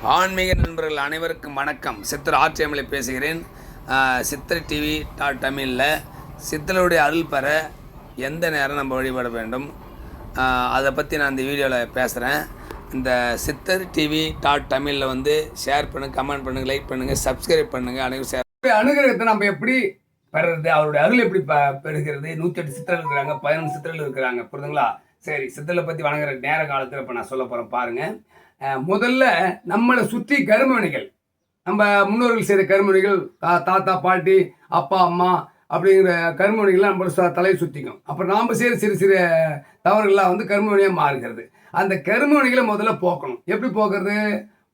ஆன்மீக நண்பர்கள் அனைவருக்கும் வணக்கம். சித்தர் ஆட்சியமலை பேசுகிறேன். சித்தர் டிவி தமிழில் சித்தருடைய அருள் பெற எந்த நேரம் நம்ம வழிபட வேண்டும், அதை பற்றி நான் இந்த வீடியோவில் பேசுகிறேன். இந்த சித்தர் டிவி தமிழில் வந்து ஷேர் பண்ணுங்கள், கமெண்ட் பண்ணுங்கள், லைக் பண்ணுங்கள், சப்ஸ்கிரைப் பண்ணுங்கள். அனைவரும் ஷேர். அனுகிரகத்தை நம்ம எப்படி பெறுறது, அவருடைய அருள் எப்படி பெறுகிறது? 108 சித்தர்கள் இருக்கிறாங்க, 11 சித்தர்கள் இருக்கிறாங்க, புரியுதுங்களா? சரி, சித்தரை பற்றி வணங்குற நேர காலத்தில் இப்போ நான் சொல்ல போகிறேன் பாருங்கள். முதல்ல நம்மளை சுற்றி கருமவினைகள், நம்ம முன்னோர்கள் செய்த கருமவினைகள், தாத்தா பாட்டி அப்பா அம்மா அப்படிங்கிற கருமவினைகள்லாம் நம்ம தலையை சுற்றிக்கும். அப்புறம் நாம் செய்கிற சிறு சிறு தவறுகள்லாம் வந்து கருமவினையாக மாறுகிறது. அந்த கருமவினைகளை முதல்ல போக்கணும். எப்படி போக்குறது?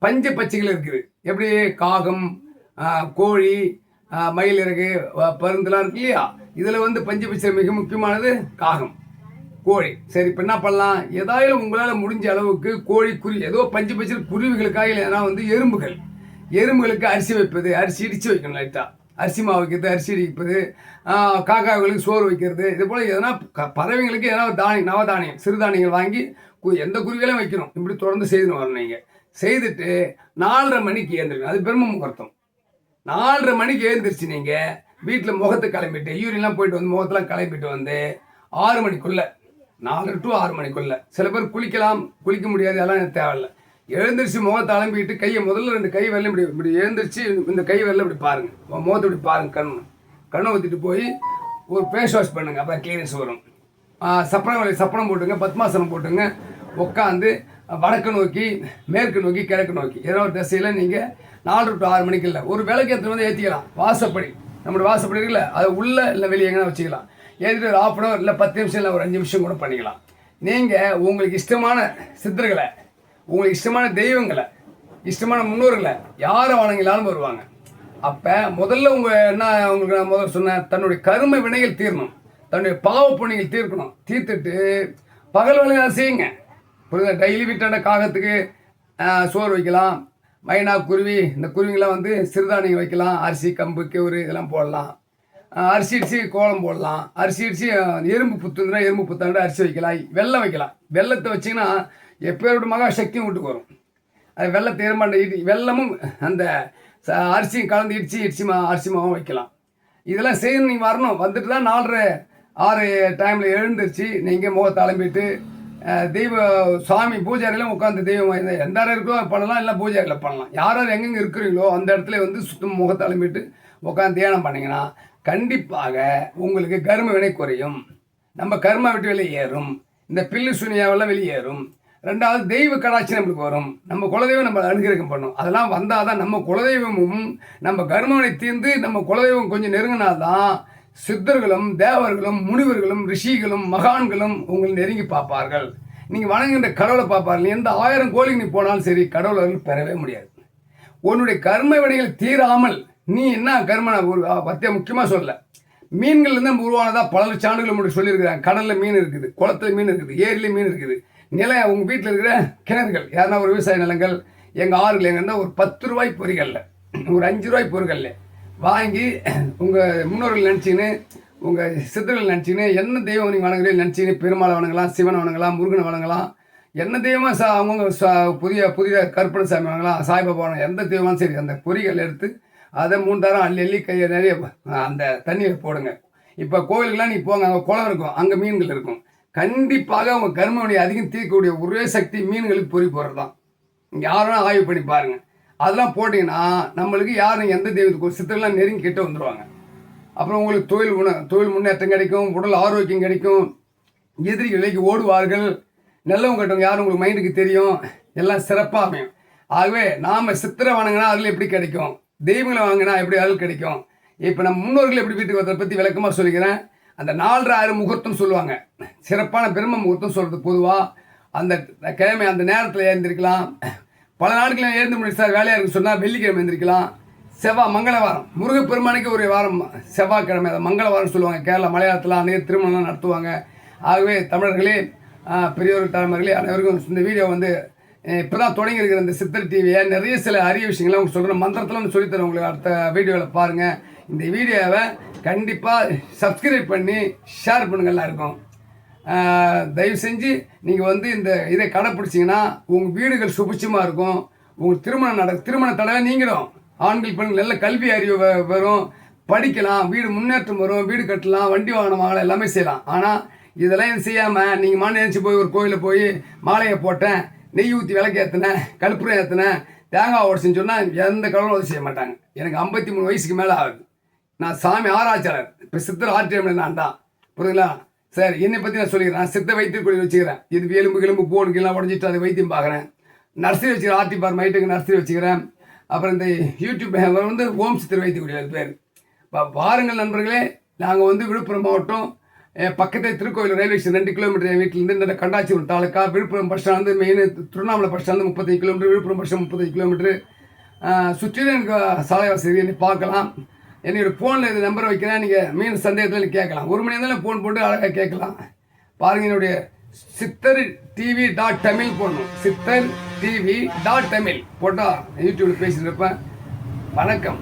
பஞ்ச பட்சிகள் இருக்குது. எப்படி? காகம், கோழி, மயில் இறகு, பருந்தெல்லாம் இருக்கு இல்லையா? இதில் வந்து பஞ்ச பட்சி மிக முக்கியமானது காகம், கோழி. சரி, இப்போ என்ன பண்ணலாம்? ஏதாயாலும் உங்களால் முடிஞ்ச அளவுக்கு கோழி, குருவி, ஏதோ பஞ்சு பட்ச குருவிகளுக்காக இல்லைன்னா வந்து எறும்புகளுக்கு அரிசி வைப்பது, அரிசி இடித்து வைக்கணும். லைட்டாக அரிசி மாவு வைக்கிறது, அரிசி இடிப்பது, காக்காவுகளுக்கு சோறு வைக்கிறது. இது போல் எதனா பறவைங்களுக்கு எதனா நவதானியம் சிறுதானியங்கள் வாங்கி எந்த குருவிகளையும் வைக்கணும். இப்படி தொடர்ந்து செய்துன்னு வரணும். நீங்கள் செய்துட்டு 4:30 மணிக்கு ஏந்திருக்கணும். அது பிரம்ம முகூர்த்தம். 4:30 மணிக்கு எழுந்திரிச்சு நீங்கள் வீட்டில் முகத்தை கிளம்பிட்டு, யூரின்லாம் போயிட்டு வந்து முகத்தெல்லாம் கிளம்பிட்டு வந்து 6 மணிக்குள்ளே, 4 to 6 மணிக்குள்ளே. சில பேர் குளிக்க முடியாது, அதெல்லாம் எனக்கு தேவையில்லை. எழுந்திரிச்சு முகத்தை அலம்பிட்டு கையை முதல்ல 2 கை வரல இப்படி எழுந்திரிச்சு இந்த கை வரல இப்படி பாருங்கள், முகத்தை இப்படி பாருங்கள். கண்ணை ஊற்றிட்டு போய் ஒரு ஃபேஸ் வாஷ் பண்ணுங்கள், அப்போ கிளீனஸ் வரும். சப்பனம் போட்டுங்க, பத்மாசனம் போட்டுங்க. உட்காந்து வடக்கு நோக்கி, மேற்கு நோக்கி, கிழக்கு நோக்கி, ஏதோ ஒரு திசையில் நீங்கள் 4 to 6 மணிக்கு இல்லை ஒரு விளக்கு எடுத்துகிட்டு வந்து ஏற்றிக்கலாம். வாசப்படி, நம்மளோட வாசப்படி இருக்குல்ல, அதை உள்ளே இல்லை வெளியே எங்கன்னா வச்சுக்கலாம். ஏற்றிட்டு ஒரு 1/2 hour இல்லை 10 நிமிஷம் இல்லை ஒரு 5 நிமிஷம் கூட பண்ணிக்கலாம். நீங்கள் உங்களுக்கு இஷ்டமான சித்தர்களை, உங்களுக்கு இஷ்டமான தெய்வங்களை, இஷ்டமான முன்னோர்களை யாரை வணங்கினாலும் வருவாங்க. அப்போ முதல்ல உங்களுக்கு நான் முதல்ல சொன்னேன், தன்னுடைய கரும வினைகள் தீரணும், தன்னுடைய பாவ புண்ணியங்கள் தீர்க்கணும். தீர்த்துட்டு பகல் வேலையாக செய்யுங்க. புரியுதா? டெய்லி வீட்டாண்ட காகத்துக்கு சோறு வைக்கலாம். மைனா, குருவி, இந்த குருவிங்களாம் வந்து சிறுதானியம் வைக்கலாம். அரிசி, கம்பு, கேவுரு இதெல்லாம் போடலாம். அரிசி இடிச்சு கோலம் போடலாம். அரிசி இடிச்சு எறும்பு புத்துனா எறும்பு புத்தாண்டு அரிசி வைக்கலாம். வெல்லம் வைக்கலாம். வெள்ளத்தை வச்சிங்கன்னா எப்பேரோட மகா சக்தியும் வீட்டுக்கு வரும். அது வெள்ளத்தை எறும்பாண்ட வெள்ளமும் அந்த அரிசியும் கலந்து இடிச்சு அரிசி மாவும் வைக்கலாம். இதெல்லாம் செய்யணும். நீங்கள் வரணும். வந்துட்டு தான் 4:30 6 டைமில் எழுந்திரிச்சு நீங்கள் முகத்தை அலம்பிட்டு தெய்வ சாமி பூஜாரிலாம் உட்காந்து தெய்வம் எந்த இடம் இருக்கோ பண்ணலாம், இல்லை பூஜாரியில் பண்ணலாம். யார் எங்கெங்கே இருக்கிறீங்களோ அந்த இடத்துல வந்து சுத்தம் முகத்தை அலம்பிட்டு உட்காந்து தியானம் பண்ணிங்கன்னா கண்டிப்பாக உங்களுக்கு கர்ம வினை குறையும். நம்ம கர்மா விட்டு வெளியேறும். இந்த பில்லு சுனியாவெல்லாம் வெளியேறும். 2வது தெய்வ கடாட்சி நம்மளுக்கு வரும். நம்ம குலதெய்வம் நம்ம அனுகிரகம் பண்ணும். அதெல்லாம் வந்தால் தான் நம்ம குலதெய்வமும் நம்ம கர்மவினை தீர்ந்து நம்ம குலதெய்வம் கொஞ்சம் நெருங்கினால்தான் சித்தர்களும் தேவர்களும் முனிவர்களும் ரிஷிகளும் மகான்களும் உங்களை நெருங்கி பார்ப்பார்கள். நீங்கள் வணங்குகின்ற கடவுளை பார்ப்பார்கள். எந்த 1000 கோயிலுக்கு நீ போனாலும் சரி கடவுளர்கள் பெறவே முடியாது. உன்னுடைய கர்ம வினைகள் தீராமல் நீ என்ன கர்ம ஒரு பத்திய முக்கியமாக சொல்ல, மீன்கள்லேருந்து நம்ம உருவானதாக பல லட்சாண்டுகள் முன்னாடி சொல்லியிருக்கிறாங்க. கடலில் மீன் இருக்குது, குளத்தில் மீன் இருக்குது, ஏரியில் மீன் இருக்குது. நிலம் உங்கள் வீட்டில் இருக்கிற கிணறுகள், யாருன்னா ஒரு விவசாய நிலங்கள், எங்கள் ஆறுகள் எங்கன்னா ஒரு 10 ரூபாய் பொறிகளில், ஒரு 5 ரூபாய் பொருட்களில் வாங்கி உங்கள் முன்னோர்கள் நினச்சின்னு, உங்கள் சித்தர்கள் நினச்சின்னு, என்ன தெய்வம் நீங்கள் வணங்குறீங்க நினச்சின்னு, பெருமாளை வணங்கலாம், சிவனை வணங்கலாம், முருகனை வணங்கலாம், என்ன தெய்வமாக அவங்கவுங்க புதிய கற்பனை சாமி வணங்கலாம், சாய்பாபா வணங்கலாம். எந்த தெய்வமும் சரி அந்த பொறிகள் எடுத்து அதை 3 தரம் அள்ளி கையை நிறைய அந்த தண்ணியில் போடுங்க. இப்போ கோவிலுக்கெல்லாம் நீ போங்க, அங்கே குளம் இருக்கும், அங்கே மீன்கள் இருக்கும். கண்டிப்பாக அவங்க கர்மவினை அதிகம் தீர்க்கக்கூடிய ஒரே சக்தி மீன்களுக்கு பொறி போடுறது தான். நீங்கள் யாரும் ஆய்வு பண்ணி பாருங்கள். அதெல்லாம் போட்டிங்கன்னா நம்மளுக்கு யாரும் எந்த தெய்வத்துக்கு ஒரு சித்தரெல்லாம் நெருங்கி கிட்ட வந்துடுவாங்க. அப்புறம் உங்களுக்கு தொழில் முன்னேற்றம் கிடைக்கும், உடல் ஆரோக்கியம் கிடைக்கும், எதிரிகள் விலைக்கு ஓடுவார்கள், நல்லவங்க கட்டவங்க யாரும் உங்களுக்கு மைண்டுக்கு தெரியும், எல்லாம் சிறப்பாக அமையும். ஆகவே நாம் சித்திரை வணங்கினா அதில் எப்படி கிடைக்கும், தெய்வங்களை வாங்கினா எப்படி அருள் கிடைக்கும். இப்போ நம்ம முன்னோர்கள் எப்படி வீட்டுக்கு வரதை பற்றி விளக்கமாக சொல்லிக்கிறேன். அந்த 4:30 முகூர்த்தம் சொல்லுவாங்க, சிறப்பான பிரம்ம முகூர்த்தம் சொல்கிறது. பொதுவாக அந்த கிழமை அந்த நேரத்தில் எழுந்திருக்கலாம். பல நாட்களில் எழுந்து முடிச்சு சார் வேலையாக இருக்குன்னு சொன்னால் வெள்ளிக்கிழமை எழுந்திருக்கலாம். மங்களவாரம், முருகப்பெருமானுக்கு ஒரு வாரம் செவ்வாய்க்கிழமை, அதை மங்களவாரம் சொல்லுவாங்க. கேரளா மலையாளத்தில் அநேக திருமணம்லாம் நடத்துவாங்க. ஆகவே தமிழர்களே, பெரியோர் தலைமுறைகளே அனைவருக்கும் இந்த வீடியோ வந்து இப்போ தான் தொடங்கியிருக்கிற இந்த சித்தர் டிவியை நிறைய சில அரிய விஷயங்கள்லாம் உங்களுக்கு சொல்கிறேன். மந்திரத்தில் சொல்லித்தரேன் உங்களுக்கு. அடுத்த வீடியோவில் பாருங்கள். இந்த வீடியோவை கண்டிப்பாக சப்ஸ்கிரைப் பண்ணி ஷேர் பண்ணுங்கள் எல்லாருக்கும். தயவு செஞ்சு நீங்கள் வந்து இதை கடைப்பிடிச்சிங்கன்னா உங்கள் வீடுகள் சுபிட்சமாக இருக்கும், உங்களுக்கு திருமண தடவை நீங்கிடும். ஆண்கள் பெண்கள் நல்ல கல்வி அறிவு வரும், படிக்கலாம், வீடு முன்னேற்றம் வரும், வீடு கட்டலாம், வண்டி வாகனம் வாங்கலாம், எல்லாமே செய்யலாம். ஆனால் இதெல்லாம் இது செய்யாமல் நீங்கள் மாநில நினச்சி போய் ஒரு கோயிலில் போய் மாலையை போட்டேன், நெய் ஊற்றி விளக்கு ஏற்றினேன், கற்பூரம் ஏற்றினேன், தேங்காய் உடச்சுன்னு சொன்னால் எந்த கடவுளும் உதவி செய்ய மாட்டாங்க. எனக்கு 53 வயசுக்கு மேலே ஆகுது. நான் சாமி ஆராய்ச்சியாளர். இப்போ சித்தர் ஆர்டிஎம்ல நான் தான், புரியுதுங்களா? சரி, என்னை பற்றி நான் சொல்லிக்கிறேன். நான் சித்த வைத்தியக்குழி வச்சுக்கிறேன். இது எலும்பு போன் கீழே உடஞ்சிட்டு அதை வைத்தியம் பார்க்குறேன். நர்சரி வச்சுக்கிறேன், ஆர்டிபார் மைட்டுக்கு நர்சரி வச்சுக்கிறேன். அப்புறம் இந்த யூடியூப் வந்து ஓம் சித்தர் வைத்தியக்குழி அது பேர். பாருங்கள் நண்பர்களே, நாங்கள் வந்து விழுப்புரம் மாவட்டம் பக்கத்தில் திருக்கோயில் ரயில்வே ஸ்டேஷன் 2 கிலோமீட்டர் என் வீட்டிலேருந்து, இந்த Kandachipuram taluka. Villupuram bus stand main, Tiruvannamalai bus stand 35 kilometre, Villupuram bus stand 35 kilometre. சுற்றிலும் எனக்கு சாலை வசதி, என்னை பார்க்கலாம். என்னோட ஃபோனில் இது நம்பர் வைக்கிறேன், நீங்கள் மீன் சந்தேகத்தில் எனக்கு கேட்கலாம். 1 மணி நேரம் ஃபோன் போட்டு அழகாக கேட்கலாம். பாருங்கள், என்னுடைய சித்தர் TV.tamil போடணும். சித்தர் TV.tamil போட்டால் யூடியூப்பில் பேசிட்டு இருப்பேன். வணக்கம்.